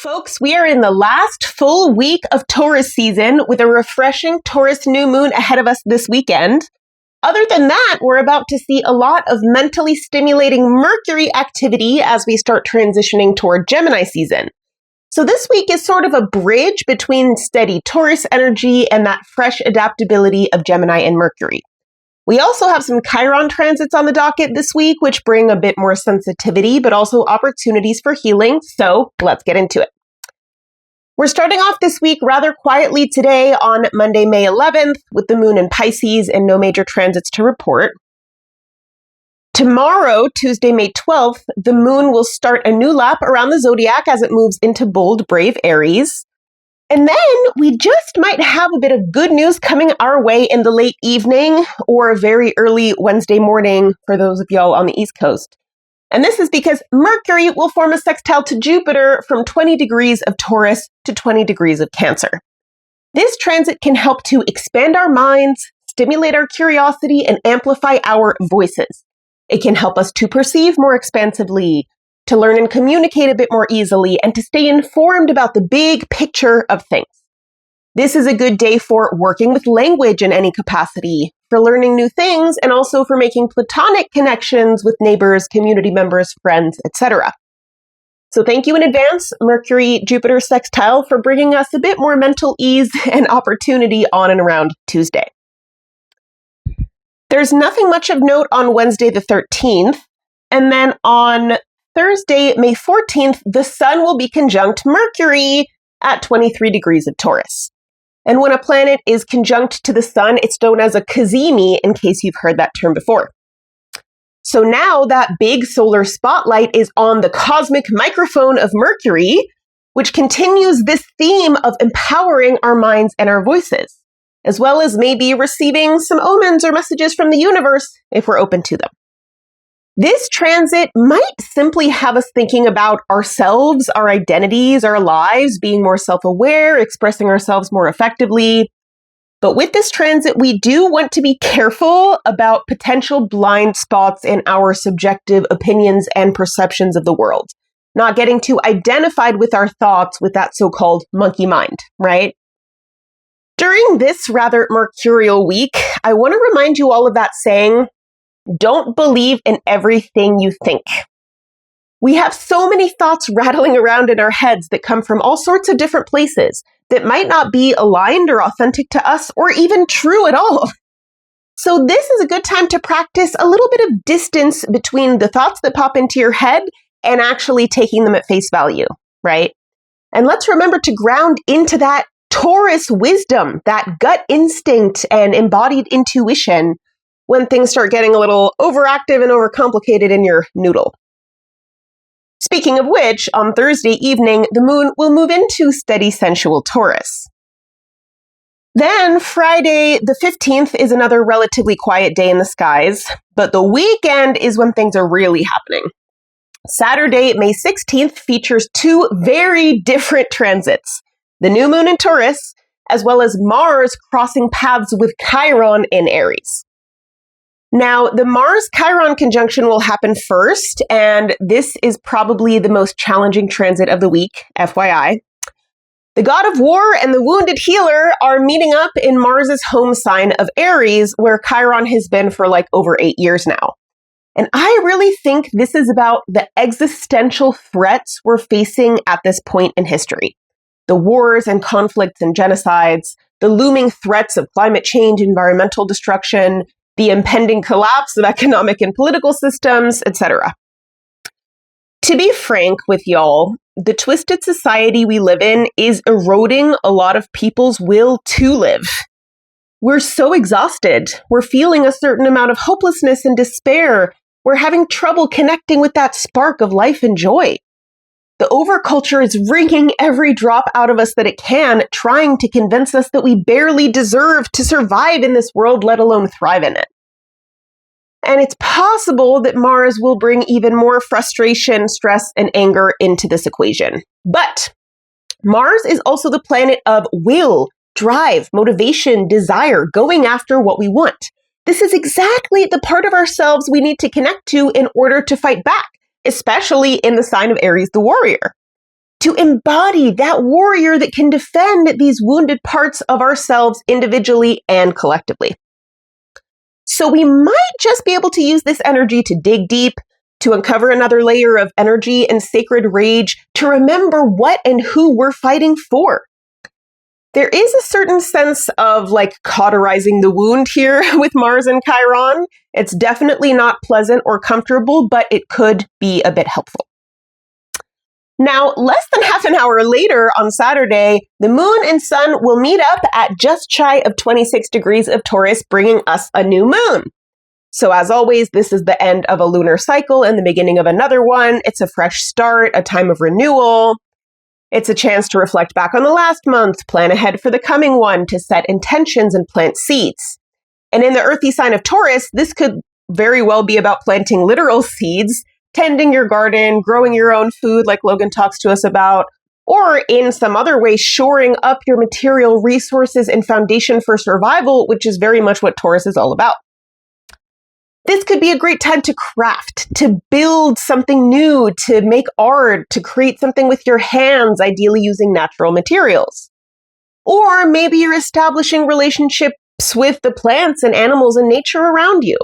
Folks, we are in the last full week of Taurus season with a refreshing Taurus new moon ahead of us this weekend. Other than that, we're about to see a lot of mentally stimulating Mercury activity as we start transitioning toward Gemini season. So this week is sort of a bridge between steady Taurus energy and that fresh adaptability of Gemini and Mercury. We also have some Chiron transits on the docket this week, which bring a bit more sensitivity, but also opportunities for healing. So let's get into it. We're starting off this week rather quietly today on Monday, May 11th, with the moon in Pisces and no major transits to report. Tomorrow, Tuesday, May 12th, the moon will start a new lap around the zodiac as it moves into bold, brave Aries. And then we just might have a bit of good news coming our way in the late evening or very early Wednesday morning for those of y'all on the East Coast. And this is because Mercury will form a sextile to Jupiter from 20 degrees of Taurus to 20 degrees of Cancer. This transit can help to expand our minds, stimulate our curiosity, and amplify our voices. It can help us to perceive more expansively, to learn and communicate a bit more easily, and to stay informed about the big picture of things. This is a good day for working with language in any capacity, for learning new things, and also for making platonic connections with neighbors, community members, friends, etc. So thank you in advance, Mercury-Jupiter sextile, for bringing us a bit more mental ease and opportunity on and around Tuesday. There's nothing much of note on Wednesday the 13th, and then on Thursday, May 14th, the Sun will be conjunct Mercury at 23 degrees of Taurus. And when a planet is conjunct to the Sun, it's known as a cazimi, in case you've heard that term before. So now that big solar spotlight is on the cosmic microphone of Mercury, which continues this theme of empowering our minds and our voices, as well as maybe receiving some omens or messages from the universe if we're open to them. This transit might simply have us thinking about ourselves, our identities, our lives, being more self-aware, expressing ourselves more effectively. But with this transit, we do want to be careful about potential blind spots in our subjective opinions and perceptions of the world, not getting too identified with our thoughts with that so-called monkey mind, right? During this rather mercurial week, I want to remind you all of that saying, don't believe in everything you think. We have so many thoughts rattling around in our heads that come from all sorts of different places that might not be aligned or authentic to us or even true at all. So this is a good time to practice a little bit of distance between the thoughts that pop into your head and actually taking them at face value, right? And let's remember to ground into that Taurus wisdom, that gut instinct and embodied intuition when things start getting a little overactive and overcomplicated in your noodle. Speaking of which, on Thursday evening, the moon will move into steady sensual Taurus. Then Friday the 15th is another relatively quiet day in the skies, but the weekend is when things are really happening. Saturday, May 16th features two very different transits, the new moon in Taurus, as well as Mars crossing paths with Chiron in Aries. Now, the Mars-Chiron conjunction will happen first, and this is probably the most challenging transit of the week, FYI. The god of war and the wounded healer are meeting up in Mars's home sign of Aries, where Chiron has been for like over 8 years now. And I really think this is about the existential threats we're facing at this point in history. The wars and conflicts and genocides, the looming threats of climate change, environmental destruction, the impending collapse of economic and political systems, etc. To be frank with y'all, the twisted society we live in is eroding a lot of people's will to live. We're so exhausted. We're feeling a certain amount of hopelessness and despair. We're having trouble connecting with that spark of life and joy. The overculture is wringing every drop out of us that it can, trying to convince us that we barely deserve to survive in this world, let alone thrive in it. And it's possible that Mars will bring even more frustration, stress, and anger into this equation. But Mars is also the planet of will, drive, motivation, desire, going after what we want. This is exactly the part of ourselves we need to connect to in order to fight back, especially in the sign of Aries the warrior. to embody that warrior that can defend these wounded parts of ourselves individually and collectively. So we might just be able to use this energy to dig deep, to uncover another layer of energy and sacred rage, to remember what and who we're fighting for. There is a certain sense of cauterizing the wound here with Mars and Chiron. It's definitely not pleasant or comfortable, but it could be a bit helpful. Now, less than half an hour later on Saturday, the moon and sun will meet up at just shy of 26 degrees of Taurus, bringing us a new moon. So as always, this is the end of a lunar cycle and the beginning of another one. It's a fresh start, a time of renewal. It's a chance to reflect back on the last month, plan ahead for the coming one, to set intentions and plant seeds. And in the earthy sign of Taurus, this could very well be about planting literal seeds, tending your garden, growing your own food like Logan talks to us about, or in some other way, shoring up your material resources and foundation for survival, which is very much what Taurus is all about. This could be a great time to craft, to build something new, to make art, to create something with your hands, ideally using natural materials. Or maybe you're establishing relationships with the plants and animals and nature around you.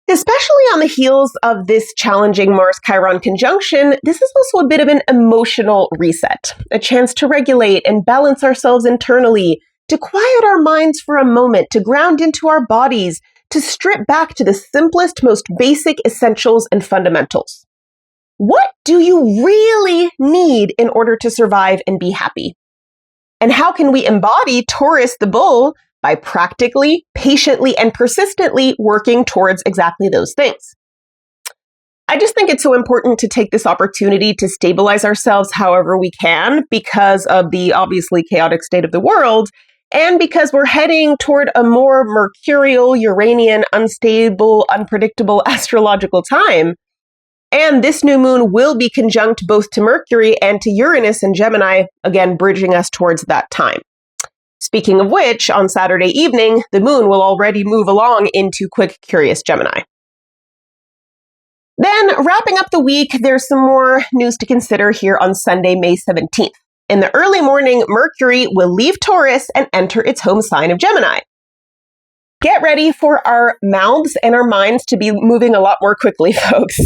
Especially on the heels of this challenging Mars-Chiron conjunction, this is also a bit of an emotional reset, a chance to regulate and balance ourselves internally, to quiet our minds for a moment, to ground into our bodies, to strip back to the simplest, most basic essentials and fundamentals. What do you really need in order to survive and be happy? And how can we embody Taurus the bull by practically, patiently, and persistently working towards exactly those things? I just think it's so important to take this opportunity to stabilize ourselves however we can because of the obviously chaotic state of the world, and because we're heading toward a more mercurial, Uranian, unstable, unpredictable astrological time. And this new moon will be conjunct both to Mercury and to Uranus in Gemini, again, bridging us towards that time. Speaking of which, on Saturday evening, the moon will already move along into quick, curious Gemini. Then, wrapping up the week, there's some more news to consider here on Sunday, May 17th. In the early morning, Mercury will leave Taurus and enter its home sign of Gemini. Get ready for our mouths and our minds to be moving a lot more quickly, folks.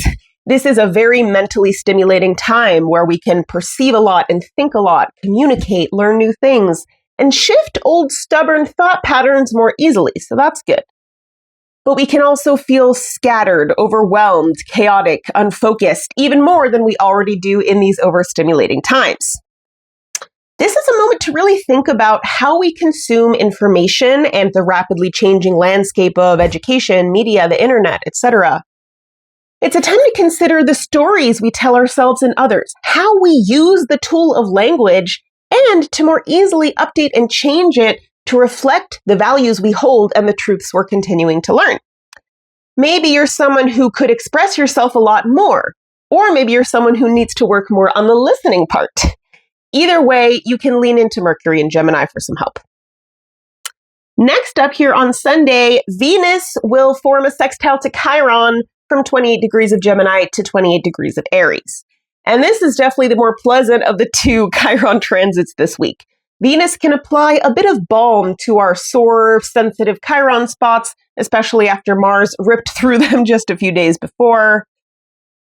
This is a very mentally stimulating time where we can perceive a lot and think a lot, communicate, learn new things, and shift old stubborn thought patterns more easily, so that's good. But we can also feel scattered, overwhelmed, chaotic, unfocused, even more than we already do in these overstimulating times. This is a moment to really think about how we consume information and the rapidly changing landscape of education, media, the internet, etc. It's a time to consider the stories we tell ourselves and others, how we use the tool of language, and to more easily update and change it to reflect the values we hold and the truths we're continuing to learn. Maybe you're someone who could express yourself a lot more, or maybe you're someone who needs to work more on the listening part. Either way, you can lean into Mercury and Gemini for some help. Next up here on Sunday, Venus will form a sextile to Chiron from 28 degrees of Gemini to 28 degrees of Aries. And this is definitely the more pleasant of the two Chiron transits this week. Venus can apply a bit of balm to our sore, sensitive Chiron spots, especially after Mars ripped through them just a few days before.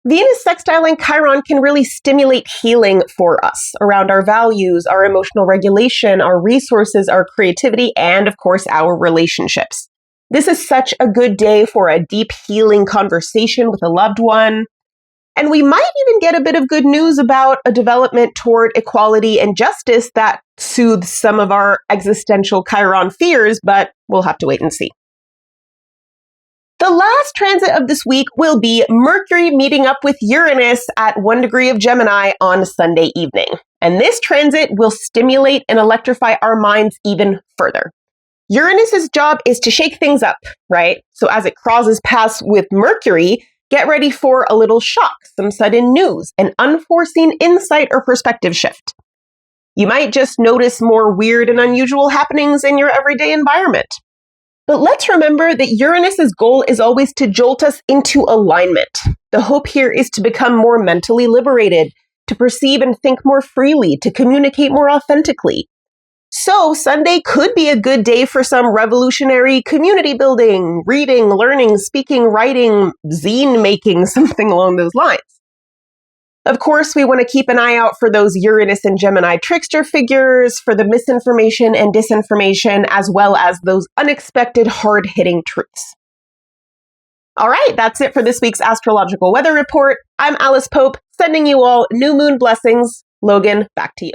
Venus sextiling Chiron can really stimulate healing for us around our values, our emotional regulation, our resources, our creativity, and of course, our relationships. This is such a good day for a deep healing conversation with a loved one. And we might even get a bit of good news about a development toward equality and justice that soothes some of our existential Chiron fears, but we'll have to wait and see. The last transit of this week will be Mercury meeting up with Uranus at 1 degree of Gemini on Sunday evening. And this transit will stimulate and electrify our minds even further. Uranus's job is to shake things up, right? So as it crosses paths with Mercury, get ready for a little shock, some sudden news, an unforeseen insight or perspective shift. You might just notice more weird and unusual happenings in your everyday environment. But let's remember that Uranus's goal is always to jolt us into alignment. The hope here is to become more mentally liberated, to perceive and think more freely, to communicate more authentically. So Sunday could be a good day for some revolutionary community building, reading, learning, speaking, writing, zine making, something along those lines. Of course, we want to keep an eye out for those Uranus and Gemini trickster figures, for the misinformation and disinformation, as well as those unexpected hard-hitting truths. All right, that's it for this week's astrological weather report. I'm Alice Pope, sending you all new moon blessings. Logan, back to you.